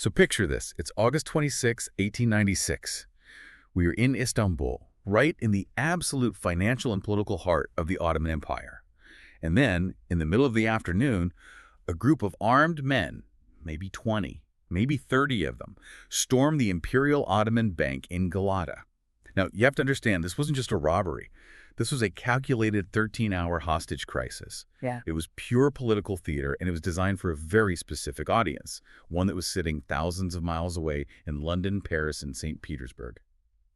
So picture this. It's August 26, 1896. We are in Istanbul, right in the absolute financial and political heart of the Ottoman Empire. And then, in the middle of the afternoon, a group of armed men, maybe 20, maybe 30 of them, stormed the Imperial Ottoman Bank in Galata. Now, you have to understand, this wasn't just a robbery. This was a calculated 13-hour hostage crisis. Yeah. It was pure political theater, and it was designed for a very specific audience, one that was sitting thousands of miles away in London, Paris, and St. Petersburg.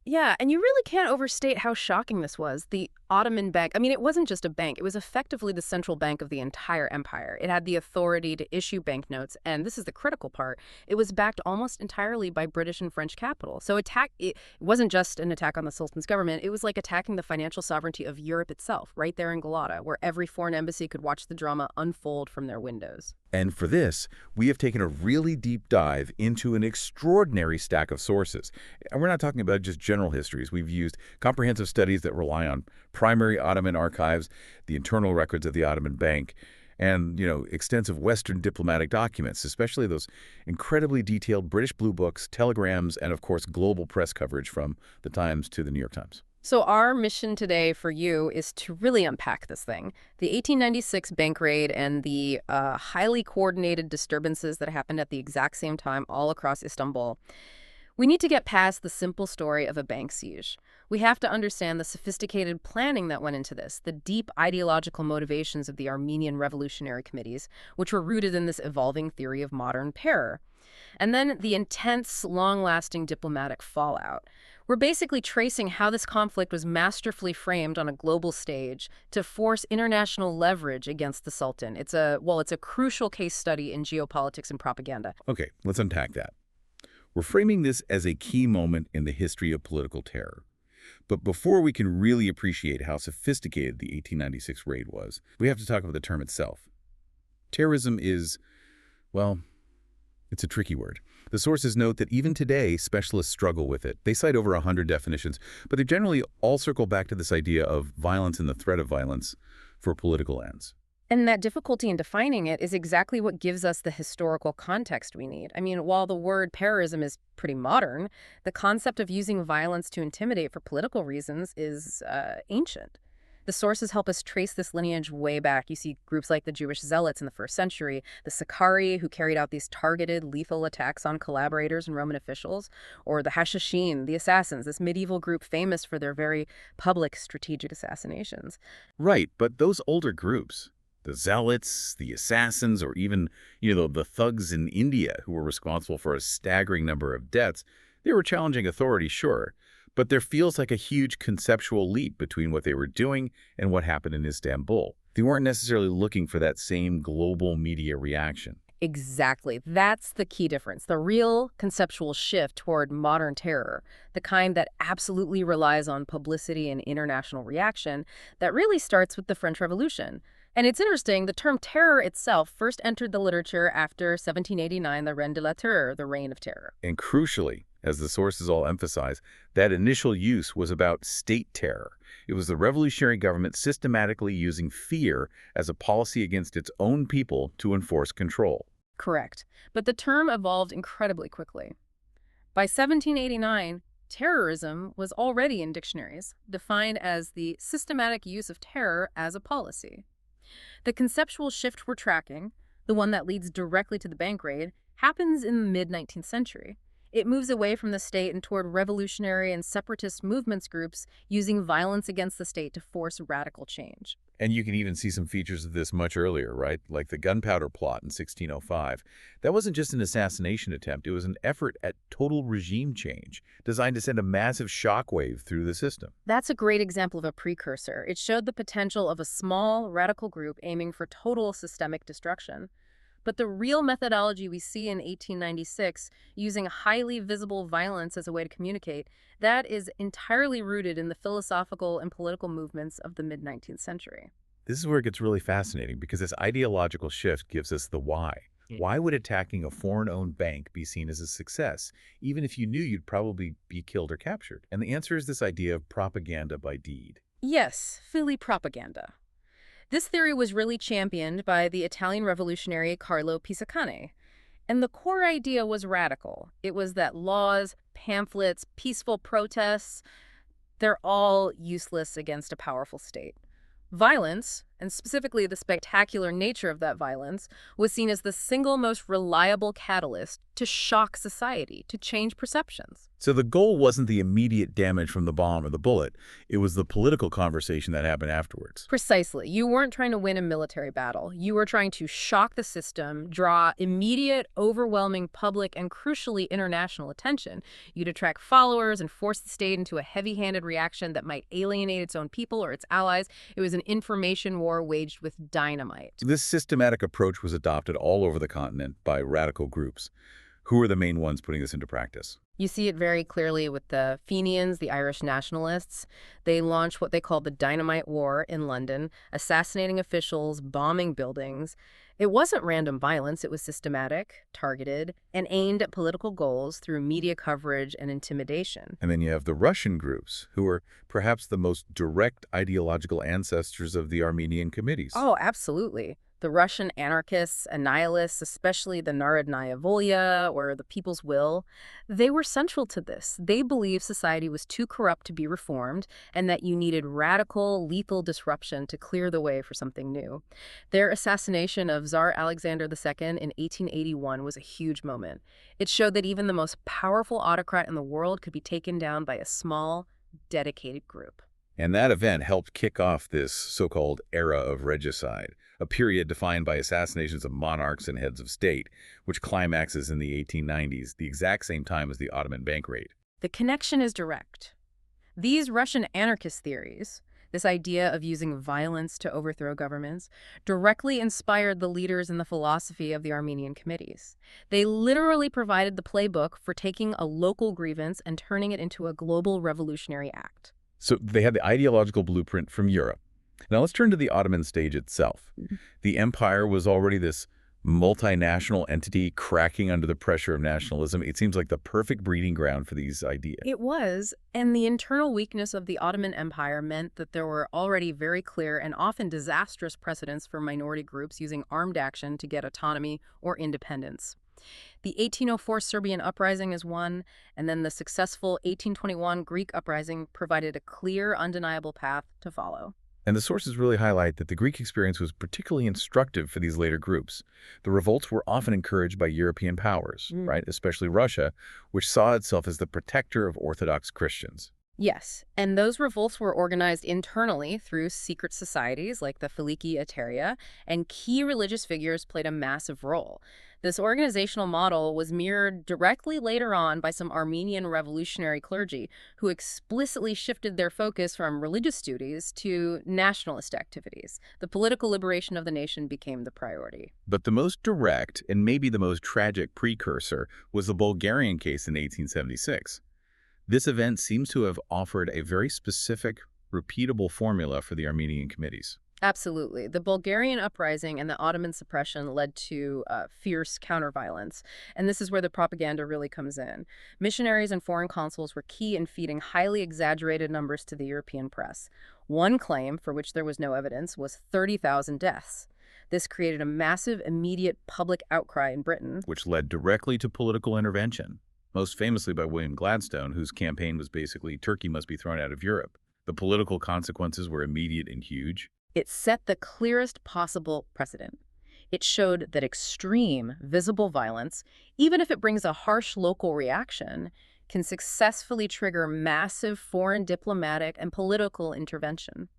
Yeah, and you really can't overstate how shocking this was. The Ottoman Bank, I mean, it wasn't just a bank. It was effectively the central bank of the entire empire. It had the authority to issue banknotes, and this is the critical part. It was backed almost entirely by British and French capital. So it wasn't just an attack on the Sultan's government. It was like attacking the financial sovereignty of Europe itself, right there in Galata, where every foreign embassy could watch the drama unfold from their windows. And for this, we have taken a really deep dive into an extraordinary stack of sources. And we're not talking about just general histories. We've used comprehensive studies that rely on primary Ottoman archives, the internal records of the Ottoman Bank, and, extensive Western diplomatic documents, especially those incredibly detailed British blue books, telegrams, and, of course, global press coverage from the Times to the New York Times. So our mission today for you is to really unpack this thing. The 1896 bank raid and the highly coordinated disturbances that happened at the exact same time all across Istanbul. We need to get past the simple story of a bank siege. We have to understand the sophisticated planning that went into this, the deep ideological motivations of the Armenian revolutionary committees, which were rooted in this evolving theory of modern terror. And then the intense, long-lasting diplomatic fallout. We're basically tracing how this conflict was masterfully framed on a global stage to force international leverage against the Sultan. It's a crucial case study in geopolitics and propaganda. Okay, let's unpack that. We're framing this as a key moment in the history of political terror. But before we can really appreciate how sophisticated the 1896 raid was, we have to talk about the term itself. Terrorism is, well, it's a tricky word. The sources note that even today, specialists struggle with it. They cite over 100 definitions, but they generally all circle back to this idea of violence and the threat of violence for political ends. And that difficulty in defining it is exactly what gives us the historical context we need. I mean, while the word terrorism is pretty modern, the concept of using violence to intimidate for political reasons is ancient. The sources help us trace this lineage way back. You see groups like the Jewish Zealots in the 1st century, the Sicarii, who carried out these targeted, lethal attacks on collaborators and Roman officials, or the Hashashin, the Assassins, this medieval group famous for their very public strategic assassinations. Right, but those older groups, the Zealots, the Assassins, or even, the thugs in India who were responsible for a staggering number of deaths, they were challenging authority, sure, but there feels like a huge conceptual leap between what they were doing and what happened in Istanbul. They weren't necessarily looking for that same global media reaction. Exactly. That's the key difference. The real conceptual shift toward modern terror, the kind that absolutely relies on publicity and international reaction, that really starts with the French Revolution. And it's interesting, the term terror itself first entered the literature after 1789, the Reine de la Terreur, the Reign of Terror. And crucially, as the sources all emphasize, that initial use was about state terror. It was the revolutionary government systematically using fear as a policy against its own people to enforce control. Correct. But the term evolved incredibly quickly. By 1789, terrorism was already in dictionaries, defined as the systematic use of terror as a policy. The conceptual shift we're tracking, the one that leads directly to the bank raid, happens in the mid-19th century. It moves away from the state and toward revolutionary and separatist movements groups using violence against the state to force radical change. And you can even see some features of this much earlier, right? Like the gunpowder plot in 1605. That wasn't just an assassination attempt. It was an effort at total regime change, designed to send a massive shockwave through the system. That's a great example of a precursor. It showed the potential of a small, radical group aiming for total systemic destruction. But the real methodology we see in 1896, using highly visible violence as a way to communicate, that is entirely rooted in the philosophical and political movements of the mid-19th century. This is where it gets really fascinating, because this ideological shift gives us the why. Why would attacking a foreign-owned bank be seen as a success, even if you knew you'd probably be killed or captured? And the answer is this idea of propaganda by deed. Yes, Philly propaganda. This theory was really championed by the Italian revolutionary Carlo Pisacane. And the core idea was radical. It was that laws, pamphlets, peaceful protests, they're all useless against a powerful state. Violence, and specifically the spectacular nature of that violence, was seen as the single most reliable catalyst to shock society, to change perceptions. So the goal wasn't the immediate damage from the bomb or the bullet. It was the political conversation that happened afterwards. Precisely. You weren't trying to win a military battle. You were trying to shock the system, draw immediate, overwhelming public and crucially international attention. You'd attract followers and force the state into a heavy-handed reaction that might alienate its own people or its allies. It was an information war waged with dynamite. This systematic approach was adopted all over the continent by radical groups. Who are the main ones putting this into practice? You see it very clearly with the Fenians, the Irish nationalists. They launched what they called the Dynamite War in London, assassinating officials, bombing buildings. It wasn't random violence. It was systematic, targeted, and aimed at political goals through media coverage and intimidation. And then you have the Russian groups, who are perhaps the most direct ideological ancestors of the Armenian committees. Oh, absolutely. The Russian anarchists and nihilists, especially the Narodnaya Volya or the People's Will, they were central to this. They believed society was too corrupt to be reformed and that you needed radical, lethal disruption to clear the way for something new. Their assassination of Tsar Alexander II in 1881 was a huge moment. It showed that even the most powerful autocrat in the world could be taken down by a small, dedicated group. And that event helped kick off this so-called era of regicide, a period defined by assassinations of monarchs and heads of state, which climaxes in the 1890s, the exact same time as the Ottoman bank raid. The connection is direct. These Russian anarchist theories, this idea of using violence to overthrow governments, directly inspired the leaders in the philosophy of the Armenian committees. They literally provided the playbook for taking a local grievance and turning it into a global revolutionary act. So they had the ideological blueprint from Europe. Now let's turn to the Ottoman stage itself. The empire was already this multinational entity cracking under the pressure of nationalism. It seems like the perfect breeding ground for these ideas. It was, and the internal weakness of the Ottoman Empire meant that there were already very clear and often disastrous precedents for minority groups using armed action to get autonomy or independence. The 1804 Serbian uprising is one, and then the successful 1821 Greek uprising provided a clear, undeniable path to follow. And the sources really highlight that the Greek experience was particularly instructive for these later groups. The revolts were often encouraged by European powers, right, especially Russia, which saw itself as the protector of Orthodox Christians. Yes, and those revolts were organized internally through secret societies like the Filiki Eteria, and key religious figures played a massive role. This organizational model was mirrored directly later on by some Armenian revolutionary clergy who explicitly shifted their focus from religious duties to nationalist activities. The political liberation of the nation became the priority. But the most direct and maybe the most tragic precursor was the Bulgarian case in 1876. This event seems to have offered a very specific, repeatable formula for the Armenian committees. Absolutely. The Bulgarian uprising and the Ottoman suppression led to fierce counter-violence, and this is where the propaganda really comes in. Missionaries and foreign consuls were key in feeding highly exaggerated numbers to the European press. One claim, for which there was no evidence, was 30,000 deaths. This created a massive, immediate public outcry in Britain, which led directly to political intervention, most famously by William Gladstone, whose campaign was basically Turkey must be thrown out of Europe. The political consequences were immediate and huge. It set the clearest possible precedent. It showed that extreme, visible violence, even if it brings a harsh local reaction, can successfully trigger massive foreign diplomatic and political intervention.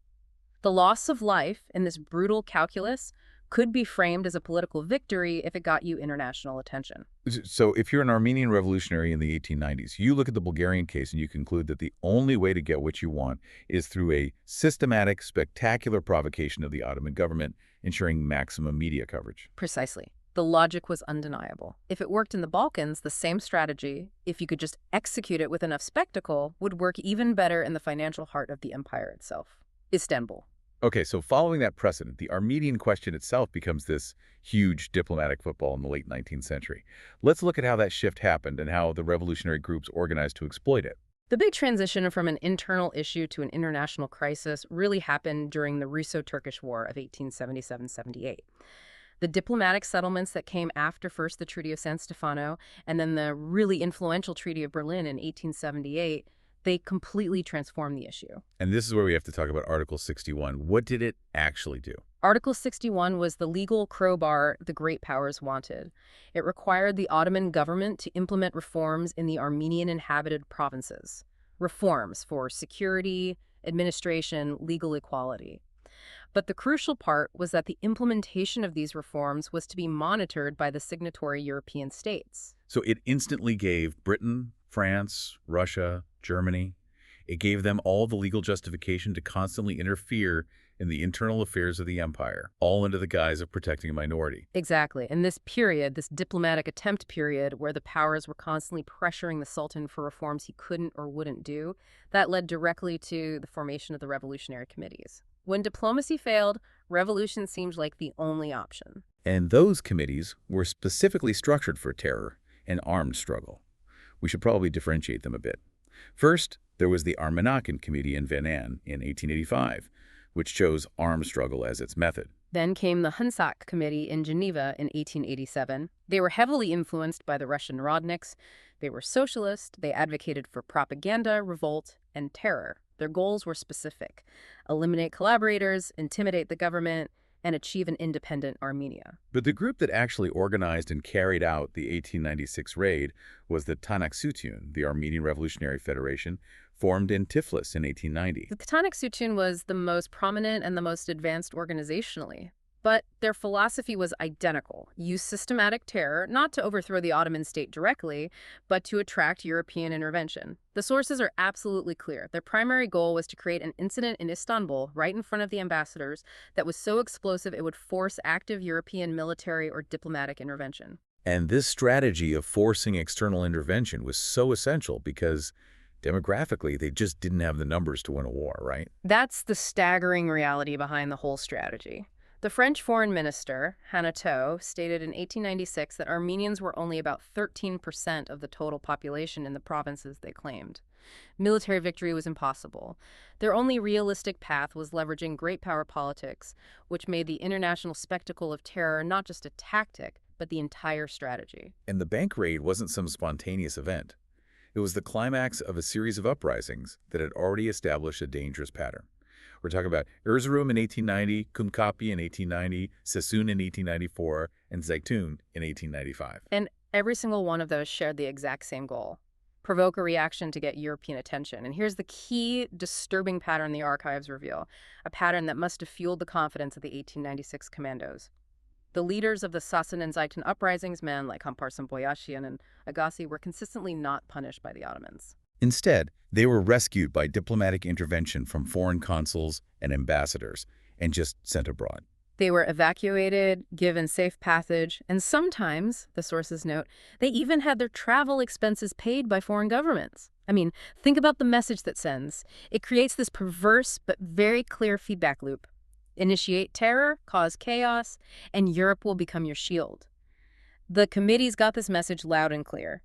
The loss of life in this brutal calculus could be framed as a political victory if it got you international attention. So if you're an Armenian revolutionary in the 1890s, you look at the Bulgarian case and you conclude that the only way to get what you want is through a systematic, spectacular provocation of the Ottoman government, ensuring maximum media coverage. Precisely. The logic was undeniable. If it worked in the Balkans, the same strategy, if you could just execute it with enough spectacle, would work even better in the financial heart of the empire itself, Istanbul. Okay, so following that precedent, the Armenian question itself becomes this huge diplomatic football in the late 19th century. Let's look at how that shift happened and how the revolutionary groups organized to exploit it. The big transition from an internal issue to an international crisis really happened during the Russo-Turkish War of 1877-78. The diplomatic settlements that came after first the Treaty of San Stefano and then the really influential Treaty of Berlin in 1878, they completely transformed the issue. And this is where we have to talk about Article 61. What did it actually do? Article 61 was the legal crowbar the great powers wanted. It required the Ottoman government to implement reforms in the Armenian inhabited provinces. Reforms for security, administration, legal equality. But the crucial part was that the implementation of these reforms was to be monitored by the signatory European states. So it instantly gave Britain, France, Russia, Germany, it gave them all the legal justification to constantly interfere in the internal affairs of the empire, all under the guise of protecting a minority. Exactly. And this period, this diplomatic attempt period, where the powers were constantly pressuring the Sultan for reforms he couldn't or wouldn't do, that led directly to the formation of the revolutionary committees. When diplomacy failed, revolution seemed like the only option. And those committees were specifically structured for terror and armed struggle. We should probably differentiate them a bit. First, there was the Armenian Committee in Venan in 1885, which chose armed struggle as its method. Then came the Hunsac Committee in Geneva in 1887. They were heavily influenced by the Russian Rodniks. They were socialist. They advocated for propaganda, revolt, and terror. Their goals were specific: eliminate collaborators, intimidate the government, and achieve an independent Armenia. But the group that actually organized and carried out the 1896 raid was the Tanak Sütun, the Armenian Revolutionary Federation, formed in Tiflis in 1890. The Tanak Sütun was the most prominent and the most advanced organizationally. But their philosophy was identical: use systematic terror, not to overthrow the Ottoman state directly, but to attract European intervention. The sources are absolutely clear. Their primary goal was to create an incident in Istanbul, right in front of the ambassadors, that was so explosive it would force active European military or diplomatic intervention. And this strategy of forcing external intervention was so essential because demographically, they just didn't have the numbers to win a war, right? That's the staggering reality behind the whole strategy. The French foreign minister, Hanotaux, stated in 1896 that Armenians were only about 13% of the total population in the provinces they claimed. Military victory was impossible. Their only realistic path was leveraging great power politics, which made the international spectacle of terror not just a tactic, but the entire strategy. And the bank raid wasn't some spontaneous event. It was the climax of a series of uprisings that had already established a dangerous pattern. We're talking about Erzurum in 1890, Kumkapi in 1890, Sassoon in 1894, and Zaytun in 1895. And every single one of those shared the exact same goal: provoke a reaction to get European attention. And here's the key disturbing pattern the archives reveal, a pattern that must have fueled the confidence of the 1896 commandos. The leaders of the Sassoon and Zaytun uprisings, men like Hamparsan Boyashian and Agassi, were consistently not punished by the Ottomans. Instead, they were rescued by diplomatic intervention from foreign consuls and ambassadors and just sent abroad. They were evacuated, given safe passage, and sometimes, the sources note, they even had their travel expenses paid by foreign governments. I mean, think about the message that sends. It creates this perverse but very clear feedback loop. Initiate terror, cause chaos, and Europe will become your shield. The committees got this message loud and clear.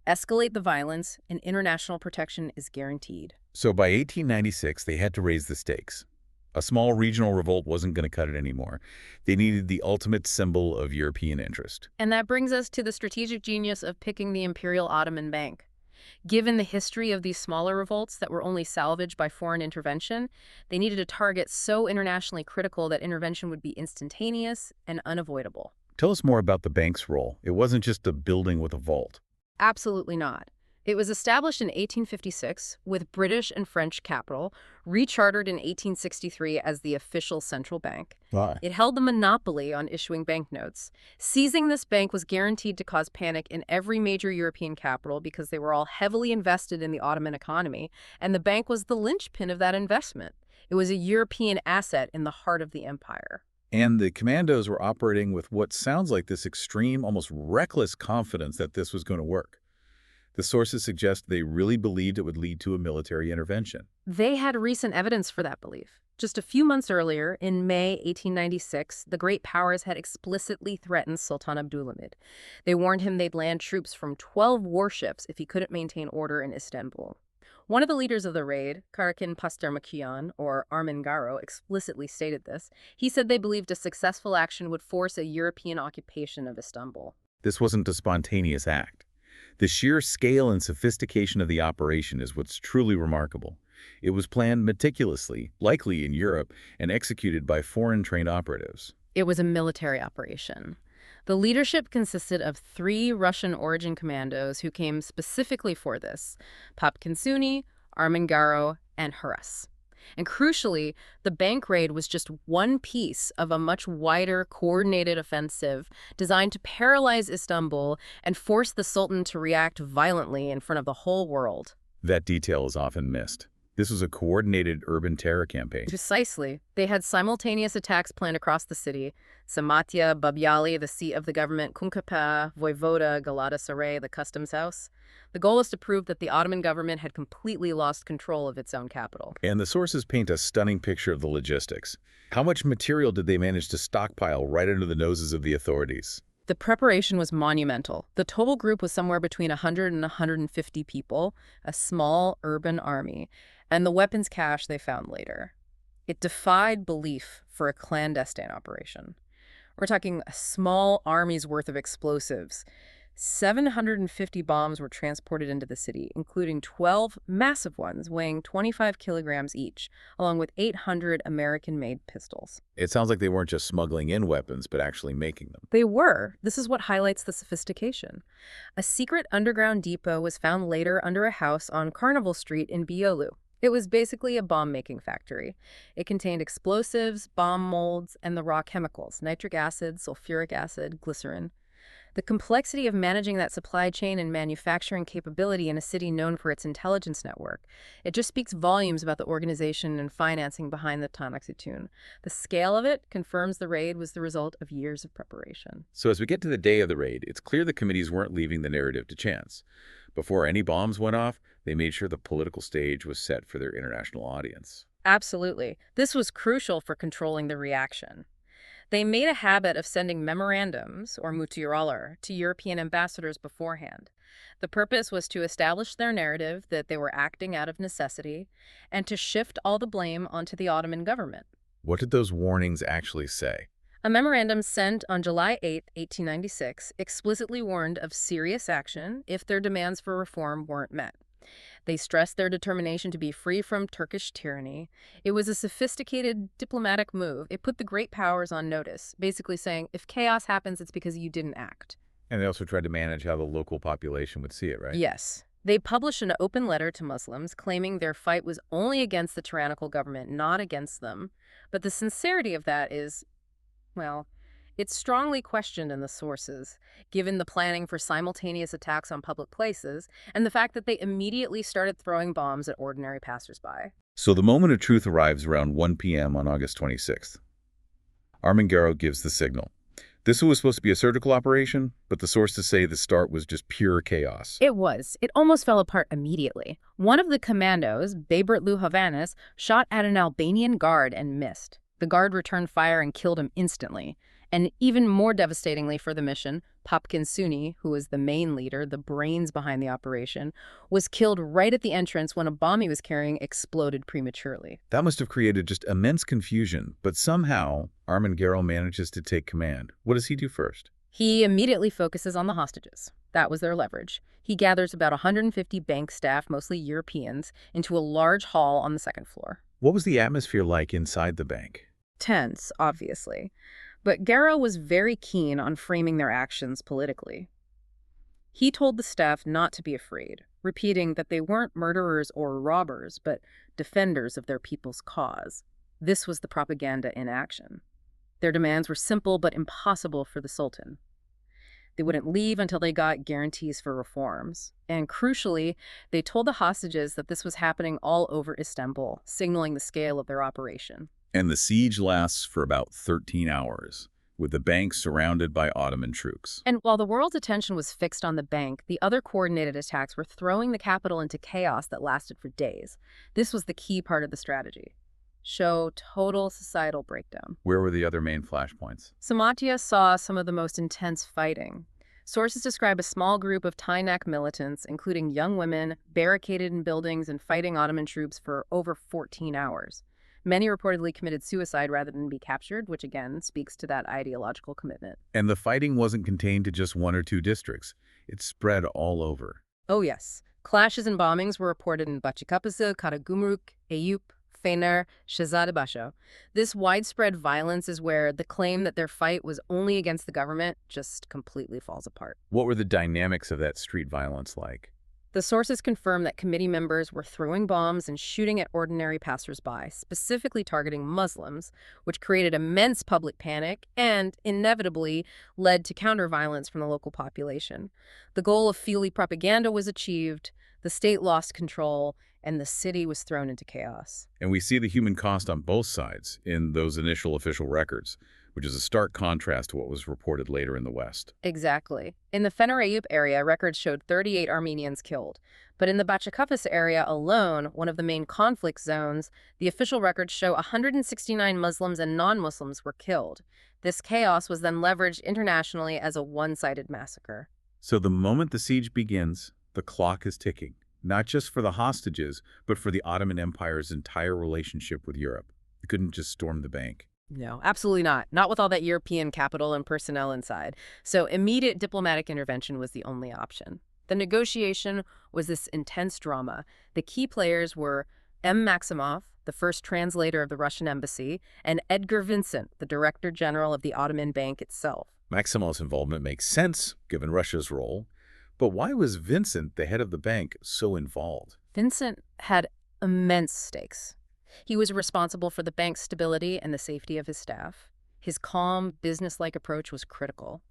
Escalate the violence, and international protection is guaranteed. So by 1896, they had to raise the stakes. A small regional revolt wasn't going to cut it anymore. They needed the ultimate symbol of European interest. And that brings us to the strategic genius of picking the Imperial Ottoman Bank. Given the history of these smaller revolts that were only salvaged by foreign intervention, they needed a target so internationally critical that intervention would be instantaneous and unavoidable. Tell us more about the bank's role. It wasn't just a building with a vault. Absolutely not. It was established in 1856 with British and French capital, rechartered in 1863 as the official central bank. Why? It held the monopoly on issuing banknotes. Seizing this bank was guaranteed to cause panic in every major European capital because they were all heavily invested in the Ottoman economy, and the bank was the linchpin of that investment. It was a European asset in the heart of the empire. And the commandos were operating with what sounds like this extreme, almost reckless confidence that this was going to work. The sources suggest they really believed it would lead to a military intervention. They had recent evidence for that belief. Just a few months earlier, in May 1896, the great powers had explicitly threatened Sultan Abdülhamid. They warned him they'd land troops from 12 warships if he couldn't maintain order in Istanbul. One of the leaders of the raid, Karakin Pastermakian, or Armin Garo, explicitly stated this. He said they believed a successful action would force a European occupation of Istanbul. This wasn't a spontaneous act. The sheer scale and sophistication of the operation is what's truly remarkable. It was planned meticulously, likely in Europe, and executed by foreign-trained operatives. It was a military operation. The leadership consisted of 3 Russian-origin commandos who came specifically for this: Popkin Suni, Armin Garo, and Haras. And crucially, the bank raid was just one piece of a much wider, coordinated offensive designed to paralyze Istanbul and force the Sultan to react violently in front of the whole world. That detail is often missed. This was a coordinated urban terror campaign. Precisely. They had simultaneous attacks planned across the city. Samatya, Babyali, the seat of the government, Kunkapa, Voivoda, Galatasaray, the customs house. The goal is to prove that the Ottoman government had completely lost control of its own capital. And the sources paint a stunning picture of the logistics. How much material did they manage to stockpile right under the noses of the authorities? The preparation was monumental. The total group was somewhere between 100 and 150 people, a small urban army, and the weapons cache they found later. It defied belief for a clandestine operation. We're talking a small army's worth of explosives. 750 bombs were transported into the city, including 12 massive ones weighing 25 kilograms each, along with 800 American-made pistols. It sounds like they weren't just smuggling in weapons, but actually making them. They were. This is what highlights the sophistication. A secret underground depot was found later under a house on Carnival Street in Beyoğlu. It was basically a bomb-making factory. It contained explosives, bomb molds, and the raw chemicals: nitric acid, sulfuric acid, glycerin. The complexity of managing that supply chain and manufacturing capability in a city known for its intelligence network, it just speaks volumes about the organization and financing behind the Tanaksutun. The scale of it confirms the raid was the result of years of preparation. So as we get to the day of the raid, it's clear the committees weren't leaving the narrative to chance. Before any bombs went off, they made sure the political stage was set for their international audience. Absolutely. This was crucial for controlling the reaction. They made a habit of sending memorandums, or mutiralar, to European ambassadors beforehand. The purpose was to establish their narrative that they were acting out of necessity and to shift all the blame onto the Ottoman government. What did those warnings actually say? A memorandum sent on July 8, 1896, explicitly warned of serious action if their demands for reform weren't met. They stressed their determination to be free from Turkish tyranny. It was a sophisticated diplomatic move. It put the great powers on notice, basically saying, if chaos happens, it's because you didn't act. And they also tried to manage how the local population would see it, right? Yes. They published an open letter to Muslims claiming their fight was only against the tyrannical government, not against them. But the sincerity of that is, well, it's strongly questioned in the sources, given the planning for simultaneous attacks on public places and the fact that they immediately started throwing bombs at ordinary passersby. So the moment of truth arrives around 1 p.m. on August 26th. Armin Garo gives the signal. This was supposed to be a surgical operation, but the sources say the start was just pure chaos. It was. It almost fell apart immediately. One of the commandos, Babert Luhavanis, shot at an Albanian guard and missed. The guard returned fire and killed him instantly. And even more devastatingly for the mission, Popkin Suni, who was the main leader, the brains behind the operation, was killed right at the entrance when a bomb he was carrying exploded prematurely. That must have created just immense confusion, but somehow Armin Garo manages to take command. What does he do first? He immediately focuses on the hostages. That was their leverage. He gathers about 150 bank staff, mostly Europeans, into a large hall on the second floor. What was the atmosphere like inside the bank? Tense, obviously. But Garo was very keen on framing their actions politically. He told the staff not to be afraid, repeating that they weren't murderers or robbers, but defenders of their people's cause. This was the propaganda in action. Their demands were simple but impossible for the Sultan. They wouldn't leave until they got guarantees for reforms. And crucially, they told the hostages that this was happening all over Istanbul, signaling the scale of their operation. And the siege lasts for about 13 hours, with the bank surrounded by Ottoman troops. And while the world's attention was fixed on the bank, the other coordinated attacks were throwing the capital into chaos that lasted for days. This was the key part of the strategy. Show total societal breakdown. Where were the other main flashpoints? Samatya saw some of the most intense fighting. Sources describe a small group of Tynak militants, including young women, barricaded in buildings and fighting Ottoman troops for over 14 hours. Many reportedly committed suicide rather than be captured, which again speaks to that ideological commitment. And the fighting wasn't contained to just one or two districts. It spread all over. Oh yes, clashes and bombings were reported in Bachikapası, Karagümrük, Eyüp, Fener, Şehzadebaşı. This widespread violence is where the claim that their fight was only against the government just completely falls apart. What were the dynamics of that street violence like? The sources confirm that committee members were throwing bombs and shooting at ordinary passersby, specifically targeting Muslims, which created immense public panic and, inevitably, led to counter-violence from the local population. The goal of Fili propaganda was achieved, the state lost control, and the city was thrown into chaos. And we see the human cost on both sides in those initial official records, which is a stark contrast to what was reported later in the West. Exactly. In the Fener Eyüp area, records showed 38 Armenians killed. But in the Bachikapası area alone, one of the main conflict zones, the official records show 169 Muslims and non-Muslims were killed. This chaos was then leveraged internationally as a one-sided massacre. So the moment the siege begins, the clock is ticking, not just for the hostages, but for the Ottoman Empire's entire relationship with Europe. They couldn't just storm the bank. No, absolutely not. Not with all that European capital and personnel inside. So immediate diplomatic intervention was the only option. The negotiation was this intense drama. The key players were M. Maximov, the first translator of the Russian embassy, and Edgar Vincent, the director general of the Ottoman Bank itself. Maximov's involvement makes sense, given Russia's role. But why was Vincent, the head of the bank, so involved? Vincent had immense stakes. He was responsible for the bank's stability and the safety of his staff. His calm, business-like approach was critical.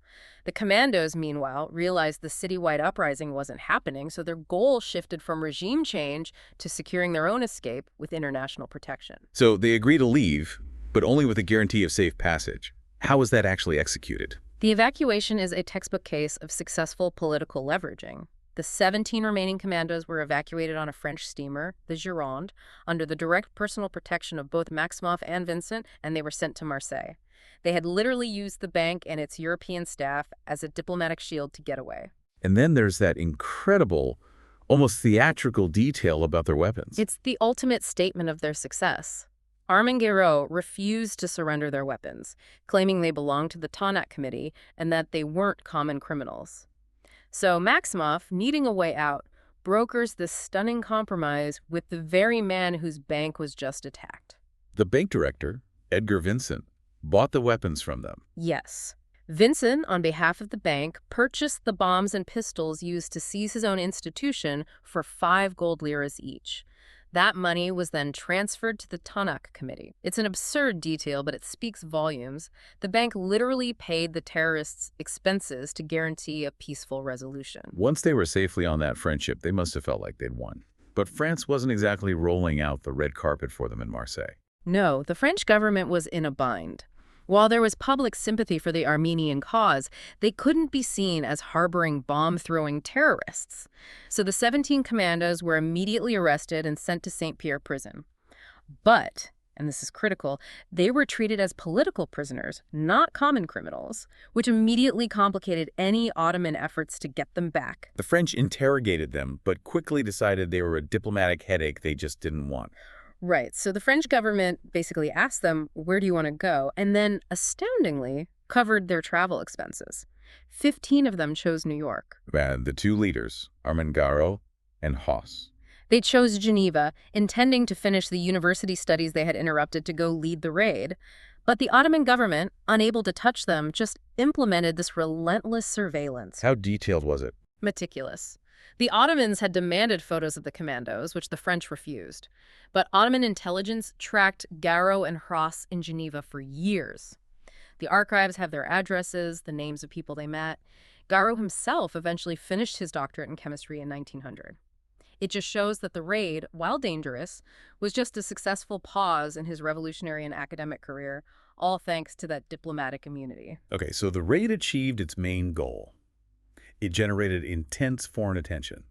The commandos, meanwhile, realized the citywide uprising wasn't happening, so their goal shifted from regime change to securing their own escape with international protection. So they agree to leave, but only with a guarantee of safe passage. How was that actually executed? The evacuation is a textbook case of successful political leveraging. The 17 remaining commandos were evacuated on a French steamer, the Gironde, under the direct personal protection of both Maximov and Vincent, and they were sent to Marseille. They had literally used the bank and its European staff as a diplomatic shield to get away. And then there's that incredible, almost theatrical detail about their weapons. It's the ultimate statement of their success. Armin Guerreau refused to surrender their weapons, claiming they belonged to the Tanakh Committee and that they weren't common criminals. So Maximov, needing a way out, brokers this stunning compromise with the very man whose bank was just attacked. The bank director, Edgar Vincent, bought the weapons from them. Yes. Vincent, on behalf of the bank, purchased the bombs and pistols used to seize his own institution for 5 gold liras each. That money was then transferred to the Tanakh Committee. It's an absurd detail, but it speaks volumes. The bank literally paid the terrorists' expenses to guarantee a peaceful resolution. Once they were safely on that French ship, they must have felt like they'd won. But France wasn't exactly rolling out the red carpet for them in Marseille. No, the French government was in a bind. While there was public sympathy for the Armenian cause, they couldn't be seen as harboring bomb-throwing terrorists. So the 17 commandos were immediately arrested and sent to St. Pierre prison. But, and this is critical, they were treated as political prisoners, not common criminals, which immediately complicated any Ottoman efforts to get them back. The French interrogated them, but quickly decided they were a diplomatic headache they just didn't want. Right. So the French government basically asked them, where do you want to go? And then, astoundingly, covered their travel expenses. 15 of them chose New York. And the 2 leaders, Armand Guerreau and Hoss. They chose Geneva, intending to finish the university studies they had interrupted to go lead the raid. But the Ottoman government, unable to touch them, just implemented this relentless surveillance. How detailed was it? Meticulous. The Ottomans had demanded photos of the commandos, which the French refused. But Ottoman intelligence tracked Guerreau and Hoss in Geneva for years. The archives have their addresses, the names of people they met. Guerreau himself eventually finished his doctorate in chemistry in 1900. It just shows that the raid, while dangerous, was just a successful pause in his revolutionary and academic career, all thanks to that diplomatic immunity. Okay, so the raid achieved its main goal. It generated intense foreign attention.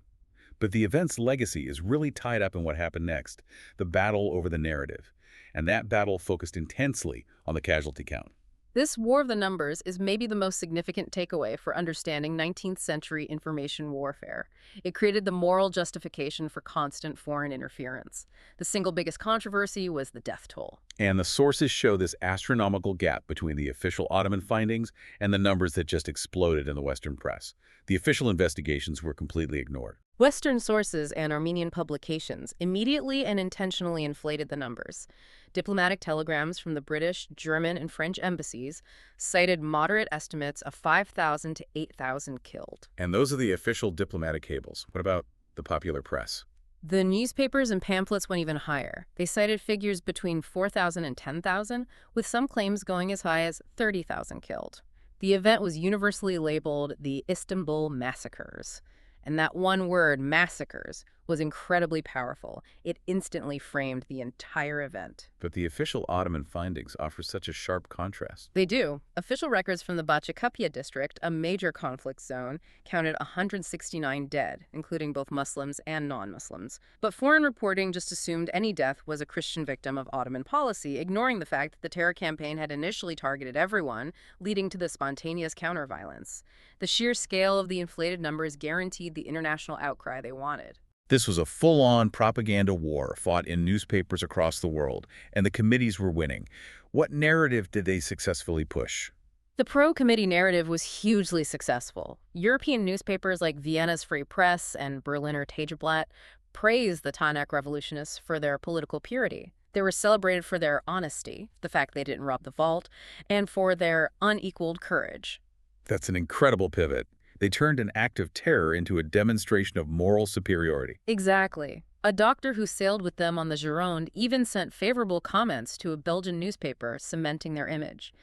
But the event's legacy is really tied up in what happened next, the battle over the narrative. And that battle focused intensely on the casualty count. This war of the numbers is maybe the most significant takeaway for understanding 19th century information warfare. It created the moral justification for constant foreign interference. The single biggest controversy was the death toll. And the sources show this astronomical gap between the official Ottoman findings and the numbers that just exploded in the Western press. The official investigations were completely ignored. Western sources and Armenian publications immediately and intentionally inflated the numbers. Diplomatic telegrams from the British, German, and French embassies cited moderate estimates of 5,000 to 8,000 killed. And those are the official diplomatic cables. What about the popular press? The newspapers and pamphlets went even higher. They cited figures between 4,000 and 10,000, with some claims going as high as 30,000 killed. The event was universally labeled the Istanbul Massacres. And that one word, massacres, was incredibly powerful. It instantly framed the entire event. But the official Ottoman findings offer such a sharp contrast. They do. Official records from the Bachakapia district, a major conflict zone, counted 169 dead, including both Muslims and non-Muslims. But foreign reporting just assumed any death was a Christian victim of Ottoman policy, ignoring the fact that the terror campaign had initially targeted everyone, leading to the spontaneous counter-violence. The sheer scale of the inflated numbers guaranteed the international outcry they wanted. This was a full-on propaganda war fought in newspapers across the world, and the committees were winning. What narrative did they successfully push? The pro-committee narrative was hugely successful. European newspapers like Vienna's Free Press and Berliner Tageblatt praised the Tanakh revolutionists for their political purity. They were celebrated for their honesty, the fact they didn't rob the vault, and for their unequaled courage. That's an incredible pivot. They turned an act of terror into a demonstration of moral superiority. Exactly. A doctor who sailed with them on the Gironde even sent favorable comments to a Belgian newspaper, cementing their image.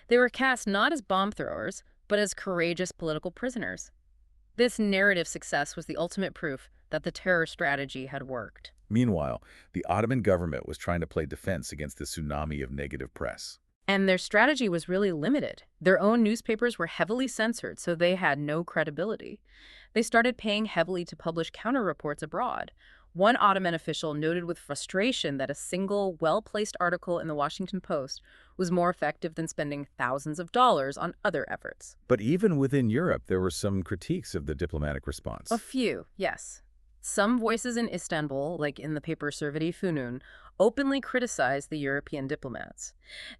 They were cast not as bomb throwers, but as courageous political prisoners. This narrative success was the ultimate proof that the terror strategy had worked. Meanwhile, the Ottoman government was trying to play defense against the tsunami of negative press. And their strategy was really limited. Their own newspapers were heavily censored, so they had no credibility. They started paying heavily to publish counter-reports abroad. One Ottoman official noted with frustration that a single, well-placed article in the Washington Post was more effective than spending thousands of dollars on other efforts. But even within Europe, there were some critiques of the diplomatic response. A few, yes. Some voices in Istanbul, like in the paper Serveti Funun, openly criticized the European diplomats.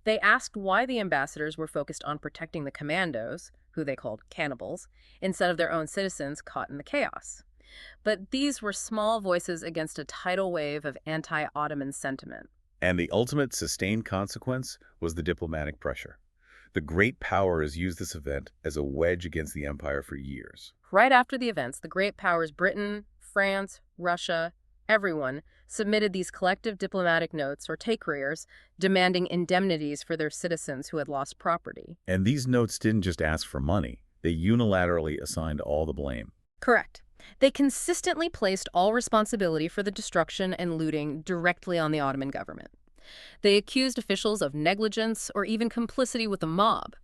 They asked why the ambassadors were focused on protecting the commandos, who they called cannibals, instead of their own citizens caught in the chaos. But these were small voices against a tidal wave of anti-Ottoman sentiment. And the ultimate sustained consequence was the diplomatic pressure. The great powers used this event as a wedge against the empire for years. Right after the events, the great powers Britain, France, Russia, everyone submitted these collective diplomatic notes or take-rears demanding indemnities for their citizens who had lost property. And these notes didn't just ask for money. They unilaterally assigned all the blame. Correct. They consistently placed all responsibility for the destruction and looting directly on the Ottoman government. They accused officials of negligence or even complicity with the mob.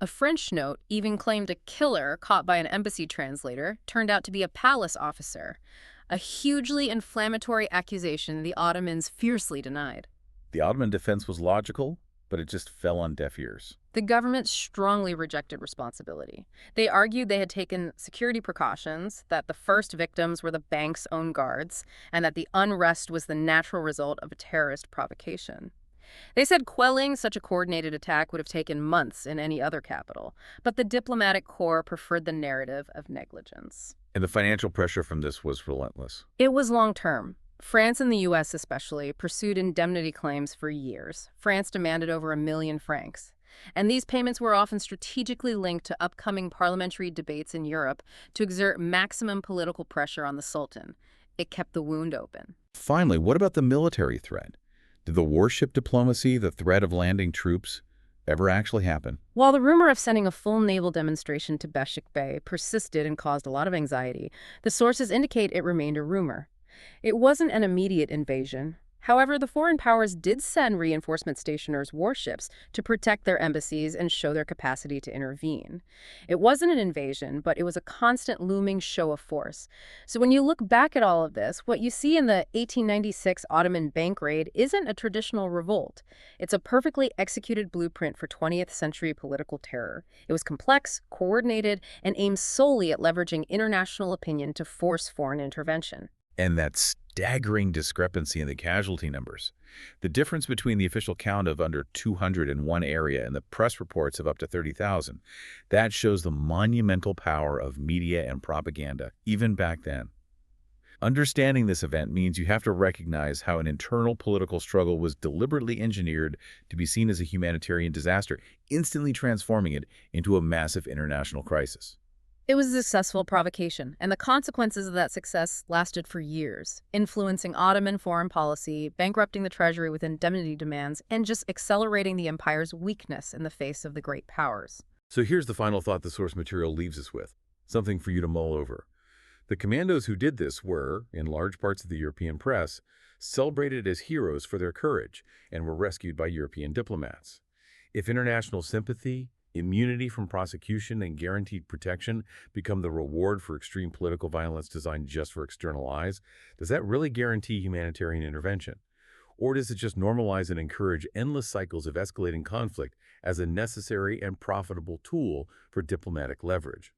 A French note even claimed a killer caught by an embassy translator turned out to be a palace officer, a hugely inflammatory accusation the Ottomans fiercely denied. The Ottoman defense was logical, but it just fell on deaf ears. The government strongly rejected responsibility. They argued they had taken security precautions, that the first victims were the bank's own guards, and that the unrest was the natural result of a terrorist provocation. They said quelling such a coordinated attack would have taken months in any other capital, but the diplomatic corps preferred the narrative of negligence. And the financial pressure from this was relentless. It was long-term. France and the U.S. especially pursued indemnity claims for years. France demanded over 1 million francs. And these payments were often strategically linked to upcoming parliamentary debates in Europe to exert maximum political pressure on the Sultan. It kept the wound open. Finally, what about the military threat? Did the warship diplomacy, the threat of landing troops, ever actually happen? While the rumor of sending a full naval demonstration to Beshik Bay persisted and caused a lot of anxiety, the sources indicate it remained a rumor. It wasn't an immediate invasion. However, the foreign powers did send reinforcement stationers warships to protect their embassies and show their capacity to intervene. It wasn't an invasion, but it was a constant looming show of force. So when you look back at all of this, what you see in the 1896 Ottoman bank raid isn't a traditional revolt. It's a perfectly executed blueprint for 20th century political terror. It was complex, coordinated, and aimed solely at leveraging international opinion to force foreign intervention. And that staggering discrepancy in the casualty numbers. The difference between the official count of under 200 in one area and the press reports of up to 30,000, that shows the monumental power of media and propaganda, even back then. Understanding this event means you have to recognize how an internal political struggle was deliberately engineered to be seen as a humanitarian disaster, instantly transforming it into a massive international crisis. It was a successful provocation, and the consequences of that success lasted for years, influencing Ottoman foreign policy, bankrupting the treasury with indemnity demands, and just accelerating the empire's weakness in the face of the great powers. So here's the final thought the source material leaves us with, something for you to mull over. The commandos who did this were, in large parts of the European press, celebrated as heroes for their courage and were rescued by European diplomats. If international sympathy, immunity from prosecution, and guaranteed protection become the reward for extreme political violence designed just for external eyes, does that really guarantee humanitarian intervention? Or does it just normalize and encourage endless cycles of escalating conflict as a necessary and profitable tool for diplomatic leverage?